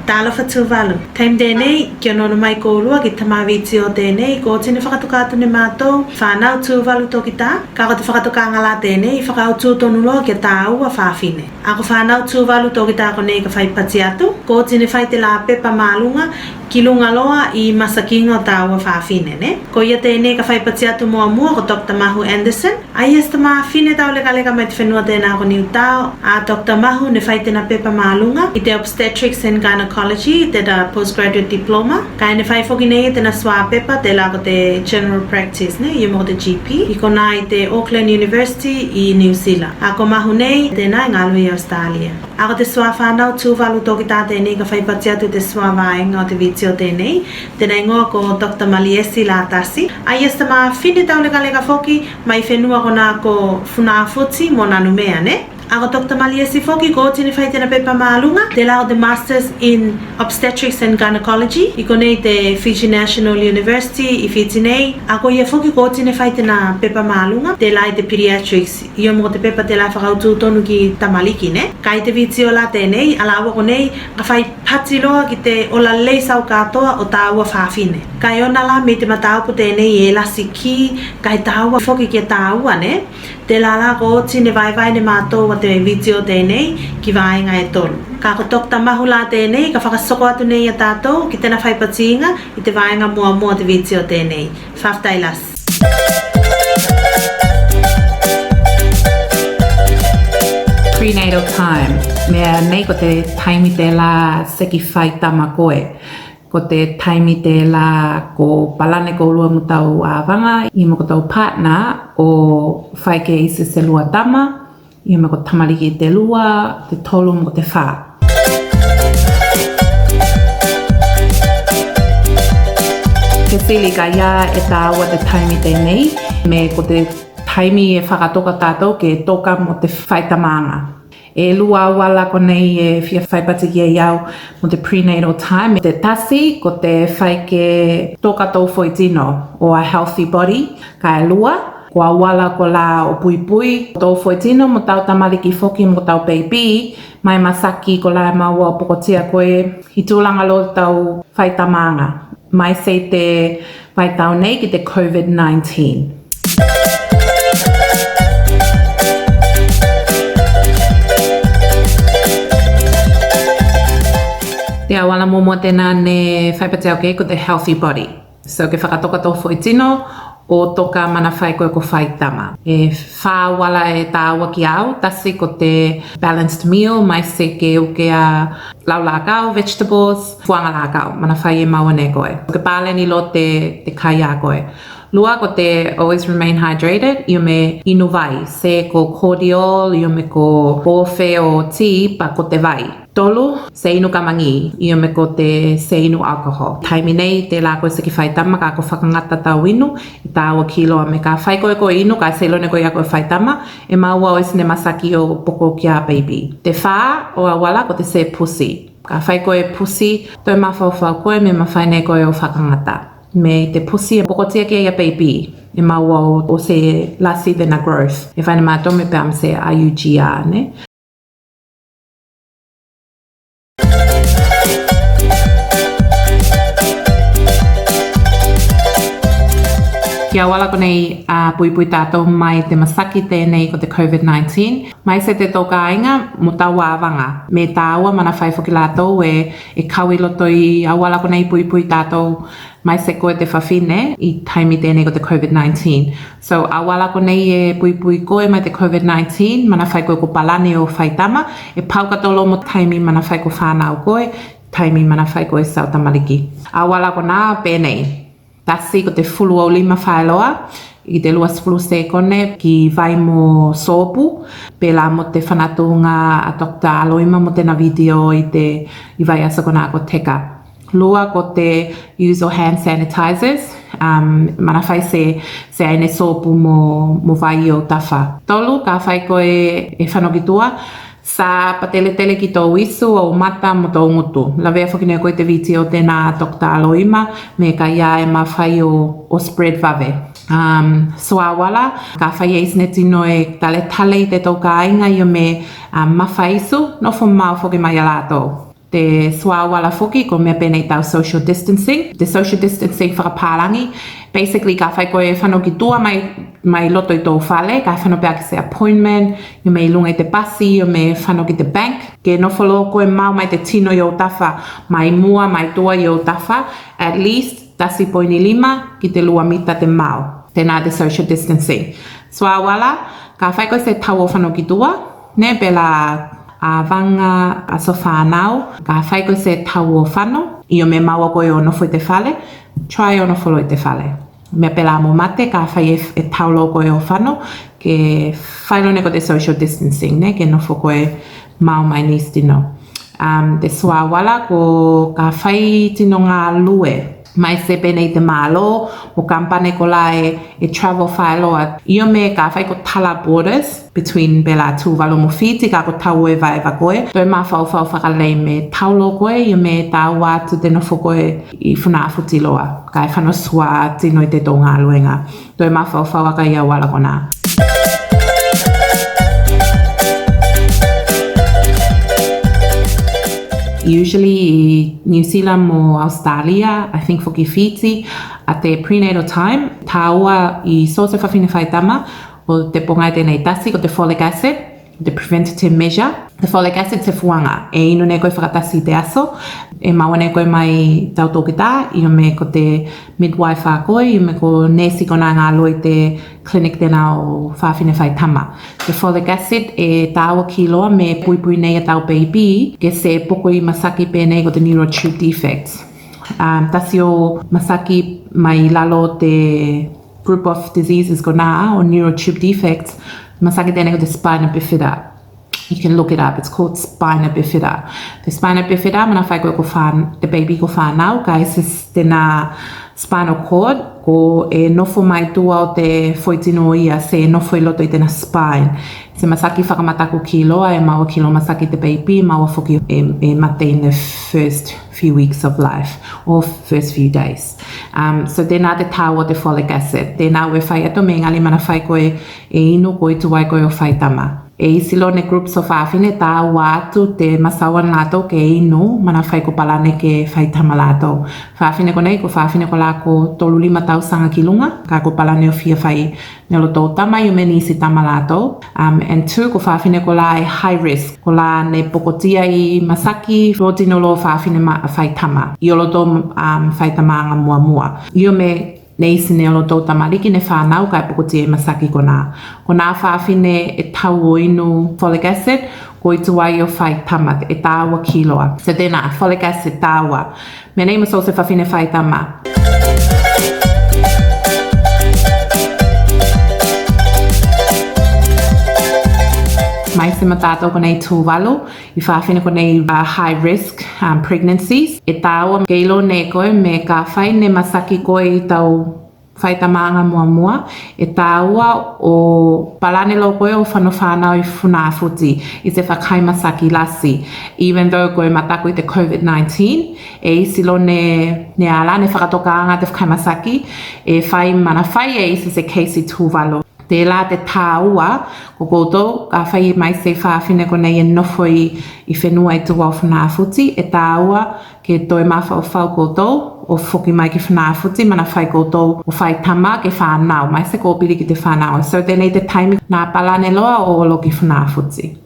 Talo fa Tuvalu. Time Tenei, kia nono mai koulua ki tamawiti o Tenei, ko tine whakatukatu ne mātou, whanau Tuvalu toki tā, kako te whakatukanga la Tenei, whakautu tonu loa kia tāua whawhine. Ako whanau Tuvalu toki tā konei ka whaipati atu, ko tine whaite la pepa mālunga, ki lunga loa I masakinga o tāua whawhine, ne? Ko ia Tenei ka whaipati atu mua ko Dr Mahu Anderson, ai esta mawhine tau lega mai te whenua tēnā ko niu tau, a Dr Mahu ne whaite na pepa mālunga, I te obstetrics and gynecology, te da postgraduate diploma. Kai ne whai whoki nei te na swa pepa te la ko te general practice, ne? I mo te GP. I ko nā I te Auckland University I New Zealand. A ko mahu nei tēnā I ngālui Australia. A ko te swa whanau Tuvalu toki tā tēnei ka whaipati atu te swa vaenga o te viti o tēnei. Tēnei ngoa ko Dr Maliesi la tasi. Ai esta ma whine tau lega whoki mai whenua ko nā ko whunā futi mo nā numea, ne? Ako Dr Maliesi foki ko tini whaite na pepa maalunga te lao the Masters in Obstetrics and Gynecology I konei te Fiji National University I Tenei. Ako ia foki ko tini whaite na pepa maalunga te lai te Pediatrics Ia mo te pepa te lai whakautu tonu ki tamaliki, ne? Kai te viti o la tēnei ala awa konei ka whai pati loa ki te ola lei sau katoa o tāua whawhine. Kai ona la me te mataupu tēnei e lasi ki kai tāua foki ki tāua, ne? Te lala ko tini vai ne mātou wa te video tēnei ki vaenga e tolu. Ka ko Dr Mahu la tēnei ka whakasoko atu nei a tātou ki tēnā whaipatinga I te vaenga mua te video tēnei. Whaftailas. Prenatal Time. Mea nei ko te taimi tela seki faitama koe. Ko te taimi tela ko palani koulua mo tau avaga I mo ko tau partner o whaike I se lua tama I mo ko tamariki te lua, te tolu mo ko te wha. Ke sili ka ia e tāua te taimi tēnei me ko te taimi e whakatoka tātou ke toka mo te whaitamanga. E lua auala konei e fia whaipati ki e iau mo te prenatal time. Te tasi ko te whaike toka tau foitino o a healthy body. Ka e lua, ko auala ko la o puipui. Tau foitino mo tau tamariki foki mo tau baby. Mai masaki ko la maua o pokotia koe I tūlanga lo tau whaitamanga. Maise te vaitau nei ki te COVID-19. Te auala momo tēnā ne whaipati au ke ko te healthy body. So ke whakatoka tō foitino o toka mana whai koe ko faitama. E whāwala e tāua ki au, tasi ko te balanced meal, mai se ke uke a lau lākau, vegetables, fuanga lākau, mana whai e maua ne koe. Ke palani lo te kaaiga koe. Lua ko te always remain hydrated, I me inu vai, se ko cordial, I me ko bofe o tea, pa ko te vai. Tolu, se inu kamangi, I me ko te se inu alcohol. Taimi nei, te la koe seki faitama, ka ko whakangata tau inu, I tāua kiloa me ka whai koe ko inu, ka se lone koe a koe faitama, e maua o esine masaki o poko kia baby. Te wha o auala ko te se pussy. Ka whai koe pussy, toi mawhau koe me mawhai nei koe o whakangata. Me te pussy e pokotia ki a baby, e maua o se lasi tena growth. E whaine mātou me peam se IUGR, ne? Kia wala ko nei puipui tātou mai te masaki tēnei ko te COVID-19. Mai se te tōka ainga mo tau avanga. Me tāua mana whai whoki lātou e kawi loto I awala ko nei puipui tātou mai se koe te whawhine I taimi tēnei ko te COVID-19. So awala ko nei e puipui koe mai te COVID-19, mana whai koe ko palani o faitama, e paukatolo mo taimi mana whai ko whānau koe, taimi mana whai koe sau tamariki. Awala ko nā pēnei. Tasi ko te fulu o lima whaeloa, I te luas fulu se kone ki vai mo soopu, pela mo te whanatunga a Dr Aloima mo tena video I vai asa kona ko teka. Lua ko te use o hand sanitizers, mana whai se aine soopu mo vai o tawha. Tolu, ka whai koe e whanokitua, sa patele ki tō isu o mata mo tō ngutu. Lawea whakinea koe te viti o tēnā Dr Aloima, me ka ia e mawhai o spread vave. So auala, ka whai eisne tino e tale I te tō kāinga I o me mawhai isu, nofo mau whoki mai a lātou. te suawala foki ko mea penei tau social distancing. The social distancing whakapalangi, basically ka whai koe whano ki tua mai loto I tō whale, ka whano pēr ki se appointment, I me lunga I te basi, I me whano ki te bank, ke nofolo koe mau mai te tino I o tawha, mai mua, mai tua I o tawha, at least 10.5 ki te lua mita te mau. Tēnā te social distancing. Suawala, ka whai koe se tau o whano ki tua, ne pela avaga a so whanau, ka whai koe se tau o whano, I o me maua koe o nofo I te whale, try o nofolo I te whale. Me pela mo mate, ka whai e taulo koe o whano, ke whailone ko te social distancing, ne, ke nofo koe mau mai nis tino. Te suawala ko ka whai tino ngā lue, maise penei te malo, mo kampane ko la e travel whailoa. Io me ka whai ko tala borders between Bela Tuvaluan mo Fiji, ka ko tau e vai koe. Toi ma whau fakalei me taulo koe, io me tau atu te nofo koe I whanaafuti loa. Ka e whano sua tino I te tō ngā luenga. Toi ma whau aka I auala kona. Usually New Zealand or Australia, I think for Fiji, at the prenatal time, taua I source whawhine faitama o te ponga Tenei tasi o te folic acid, the preventative measure. The folic acid te fuanga, e ino ne koe whakatasi te aso, e maua ne koe mai tau tōkita, ino me ko te midwife a koe, ino me ko nesi kona ngā loi te clinic tēnā o whawhine faitama. The folic acid e tāua kiloa me puipui nei a tau baby, ke se poko I masaki pēnei ko te neurotube defects. Tasi o masaki mai lalo te group of diseases ko nā, o neurotube defects, masaki tēnei ko te spina bifida. You can look it up. It's called spina bifida. The spina bifida, mana whai koe ko the baby ko whanau, guys, is tēnā spinal cord, ko e nofo mai tua o te foitino ia, se nofo I loto I tēnā spine. Se masaki whakamataku kiloa, e maua kilo masaki te baby, maua whoki e mate in the first few weeks of life, or first few days. So tēnā te tau o te folic acid. Tēnā ue whai ato me ngali mana whai koe e inu koe tuai koe o faitama. E silo ne groups o whawhine tā wātu te masawan lātou ke inu mana whai ko palani ke faitama lātou. Whawhine ko nei, ko whawhine ko lāko tolu lima tau sanga ki lunga, ka ko palani o fia whai nelo tō tama I meni si tama lātou. And two, ko whawhine ko la e high risk, ko la ne pokotia I masaki, rotino lo whawhine faitama. I olo tō faitama anga mua mua. Io me nei sine olo tō tamariki ne whanau kai pokoti e masaki ko nā. Ko nā whawhine e tau o inu folic acid, ko I tuai o faitama, e tāua kiloa. So tēnā, folic acid tāua. Me nei maso se whawhine faitama. Maise matato ko nei Tuvalu, I whawhine ko nei high risk pregnancies. E tāua keilo ne koe me ka whai ne masaki koe I tau whaitamanga mua mua. E tāua o palani lo koe o whano whanau I whanaafuti I te whakai masaki lasi. Even though koe mataku I te COVID-19, e isi lo ne ala, ne whakatokaanga te whakai masaki, e whai mana whai e isi se case I Tuvalu. Tela te tāua, ko koutou, ka whai mai se whawhine ko nei e nofo I whenua I tua o whanaafuti, e tāua ke toi mawhau whau koutou, o whoki mai ki whanaafuti, mana whai koutou o faitama ke whanau, mai se kōpiri ki te whanau. So tenei te taimi nā palane loa o lo ki whanaafuti.